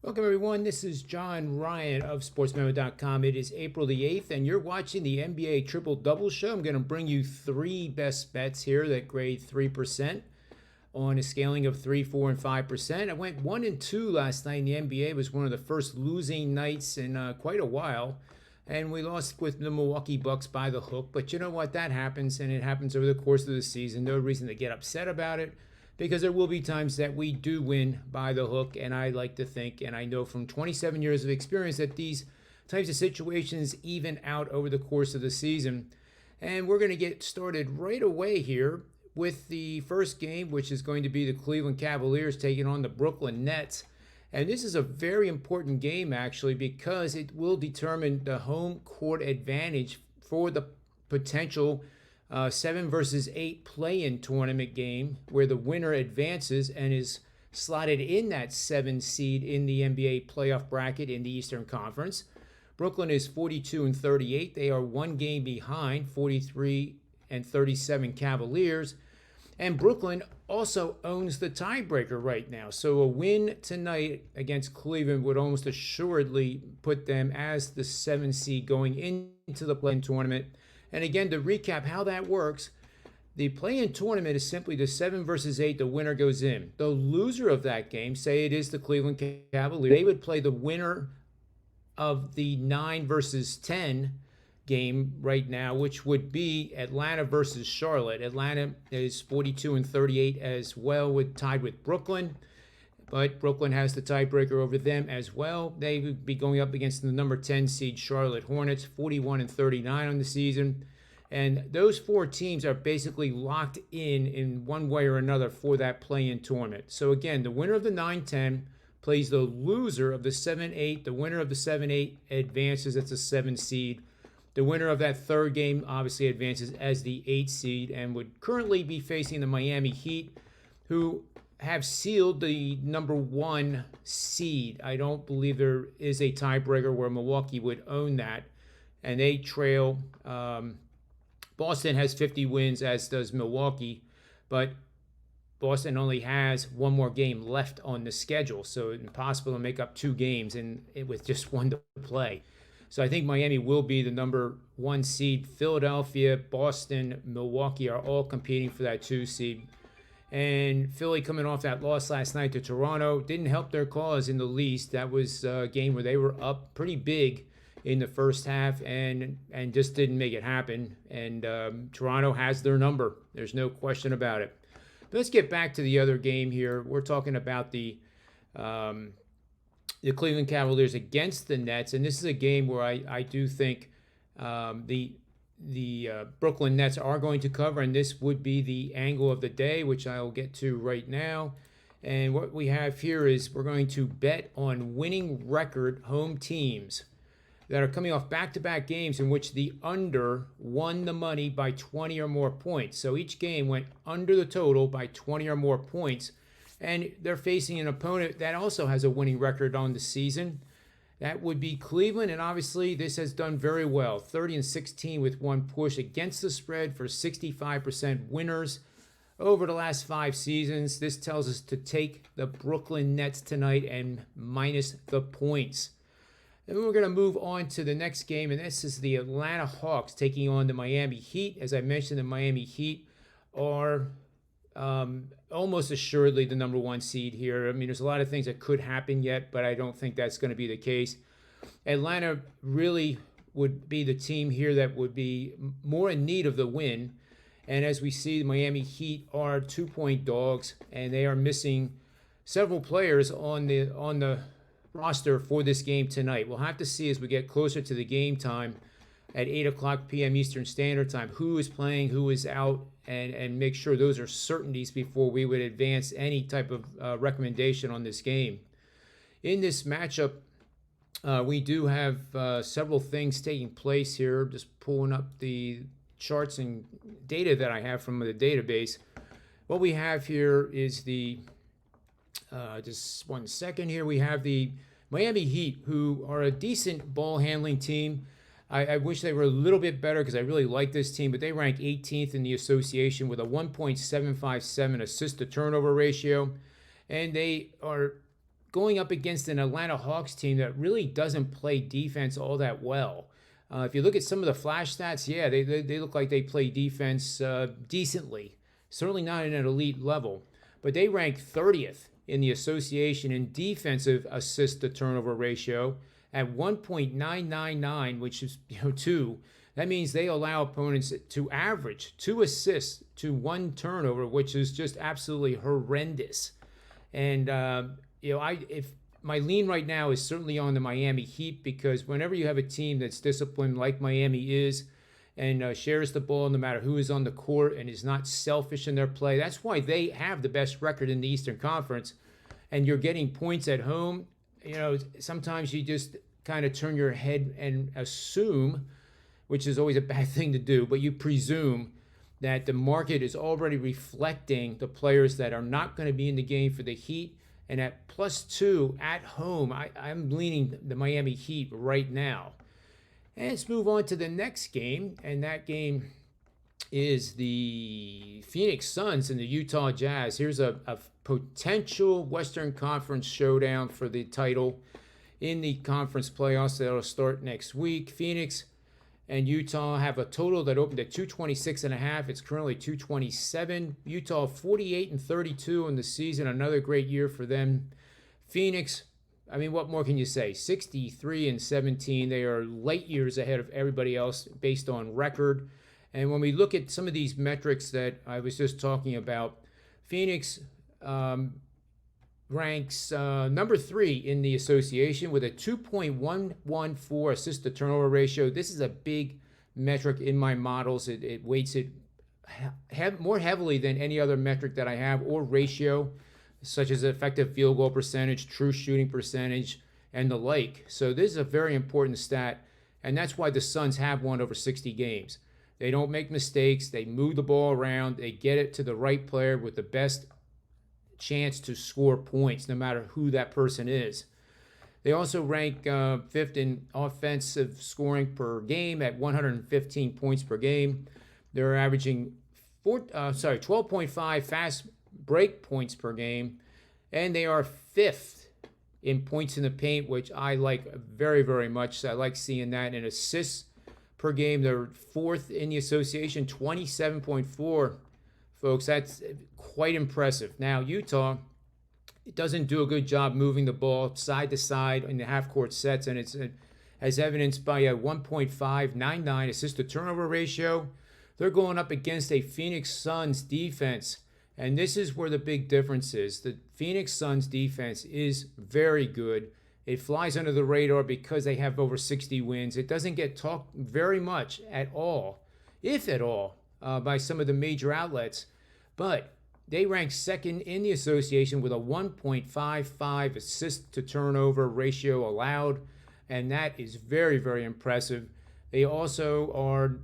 Welcome, everyone. This is John Ryan of SportsMemo.com. It is April the 8th, and you're watching the NBA Triple Double Show. I'm going to bring you three best bets here that grade 3% on a scaling of 3, 4, and 5%. I went 1 and 2 last night in the NBA. It was one of the first losing nights in quite a while. And we lost with the Milwaukee Bucks by the hook. But you know what? That happens, and it happens over the course of the season. No reason to get upset about it, because there will be times that we do win by the hook. And I like to think, and I know from 27 years of experience, that these types of situations even out over the course of the season. And we're going to get started right away here with the first game, which is going to be the Cleveland Cavaliers taking on the Brooklyn Nets. And this is a very important game, actually, because it will determine the home court advantage for the potential 7 versus 8 play-in tournament game, where the winner advances and is slotted in that 7 seed in the NBA playoff bracket in the Eastern Conference. Brooklyn is 42 and 38. They are one game behind 43 and 37 Cavaliers. And Brooklyn also owns the tiebreaker right now. So a win tonight against Cleveland would almost assuredly put them as the 7 seed going into the play-in tournament. And again, to recap how that works, the play-in tournament is simply the 7 versus 8, the winner goes in. The loser of that game, say it is the Cleveland Cavaliers, they would play the winner of the 9 versus 10 game right now, which would be Atlanta versus Charlotte. Atlanta is 42 and 38 as well, tied with Brooklyn, but Brooklyn has the tiebreaker over them as well. They would be going up against the number 10 seed Charlotte Hornets, 41 and 39 on the season. And those four teams are basically locked in one way or another for that play-in tournament. So again, the winner of the 9-10 plays the loser of the 7-8. The winner of the 7-8 advances as a 7 seed. The winner of that third game obviously advances as the 8 seed and would currently be facing the Miami Heat, who have sealed the number 1 seed. I don't believe there is a tiebreaker where Milwaukee would own that. And they trail. Boston has 50 wins, as does Milwaukee. But Boston only has one more game left on the schedule. So it's impossible to make up 2 games with just one to play. So I think Miami will be the number 1 seed. Philadelphia, Boston, Milwaukee are all competing for that 2 seed. And Philly, coming off that loss last night to Toronto, didn't help their cause in the least. That was a game where they were up pretty big in the first half and just didn't make it happen. And Toronto has their number. There's no question about it. But let's get back to the other game here. We're talking about the Cleveland Cavaliers against the Nets, and this is a game where I do think the Brooklyn Nets are going to cover, and this would be the angle of the day, which I'll get to right now. And what we have here is we're going to bet on winning record home teams that are coming off back-to-back games in which the under won the money by 20 or more points. So each game went under the total by 20 or more points. And they're facing an opponent that also has a winning record on the season. That would be Cleveland, and obviously this has done very well. 30 and 16 with one push against the spread for 65% winners over the last 5 seasons. This tells us to take the Brooklyn Nets tonight and minus the points. Then we're going to move on to the next game, and this is the Atlanta Hawks taking on the Miami Heat. As I mentioned, the Miami Heat are almost assuredly the number 1 seed here. I mean, there's a lot of things that could happen yet, but I don't think that's going to be the case. Atlanta really would be the team here that would be more in need of the win. And as we see, the Miami Heat are 2-point dogs, and they are missing several players on the roster for this game tonight. We'll have to see as we get closer to the game time at 8 o'clock p.m. Eastern Standard Time who is playing, who is out, and make sure those are certainties before we would advance any type of recommendation on this game. In this matchup, we do have several things taking place here. Just pulling up the charts and data that I have from the database. What we have here is just 1 second here, we have the Miami Heat, who are a decent ball handling team. I wish they were a little bit better because I really like this team, but they rank 18th in the association with a 1.757 assist to turnover ratio. And they are going up against an Atlanta Hawks team that really doesn't play defense all that well. If you look at some of the flash stats, yeah, they look like they play defense decently. Certainly not at an elite level. But they rank 30th in the association in defensive assist to turnover ratio at 1.999, which is 2. That means they allow opponents to average 2 assists to 1 turnover, which is just absolutely horrendous. And if my lean right now is certainly on the Miami Heat, because whenever you have a team that's disciplined like Miami is and shares the ball no matter who is on the court and is not selfish in their play, that's why they have the best record in the Eastern Conference. And you're getting points at home. Sometimes you just kind of turn your head and assume, which is always a bad thing to do, but you presume that the market is already reflecting the players that are not going to be in the game for the Heat. And at +2 at home, I'm leaning the Miami Heat right now. And let's move on to the next game. And that game is the Phoenix Suns and the Utah Jazz. Here's a potential Western Conference showdown for the title in the conference playoffs that will start next week. Phoenix and Utah have a total that opened at 226.5. It's currently 227. Utah 48-32 in the season. Another great year for them. Phoenix, I mean, what more can you say? 63-17. They are light years ahead of everybody else based on record. And when we look at some of these metrics that I was just talking about, Phoenix ranks number 3 in the association with a 2.114 assist to turnover ratio. This is a big metric in my models. It weights it more heavily than any other metric that I have, or ratio, such as effective field goal percentage, true shooting percentage, and the like. So this is a very important stat, and that's why the Suns have won over 60 games. They don't make mistakes. They move the ball around. They get it to the right player with the best chance to score points, no matter who that person is. They also rank 5th in offensive scoring per game at 115 points per game. They're averaging 12.5 fast break points per game, and they are 5th in points in the paint, which I like very, very much. So I like seeing that. In assists per game, they're 4th in the association, 27.4. Folks, that's quite impressive. Now, Utah, it doesn't do a good job moving the ball side to side in the half-court sets, and it's as evidenced by a 1.599 assist to turnover ratio. They're going up against a Phoenix Suns defense, and this is where the big difference is. The Phoenix Suns defense is very good. It flies under the radar because they have over 60 wins. It doesn't get talked very much at all, if at all, by some of the major outlets. But they rank 2nd in the association with a 1.55 assist to turnover ratio allowed, and that is very, very impressive. They also are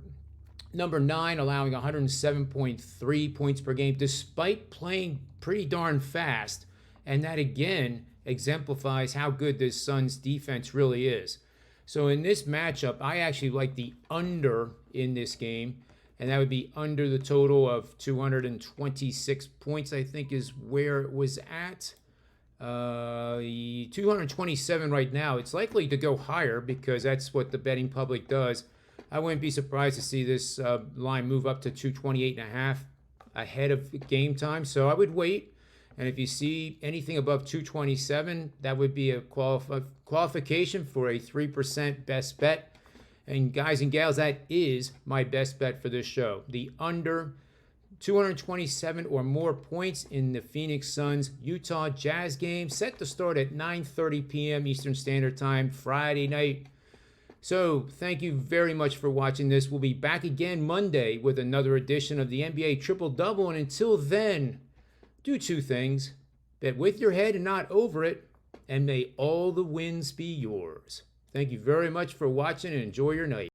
number 9, allowing 107.3 points per game, despite playing pretty darn fast. And that, again, exemplifies how good this Suns defense really is. So in this matchup, I actually like the under in this game. And that would be under the total of 226 points, I think, is where it was at. 227 right now. It's likely to go higher because that's what the betting public does. I wouldn't be surprised to see this line move up to 228.5 ahead of game time. So I would wait. And if you see anything above 227, that would be a qualification for a 3% best bet. And guys and gals, that is my best bet for this show. The under 227 or more points in the Phoenix Suns Utah Jazz game, set to start at 9:30 p.m. Eastern Standard Time Friday night. So thank you very much for watching this. We'll be back again Monday with another edition of the NBA Triple Double. And until then, do 2 things. Bet with your head and not over it. And may all the wins be yours. Thank you very much for watching and enjoy your night.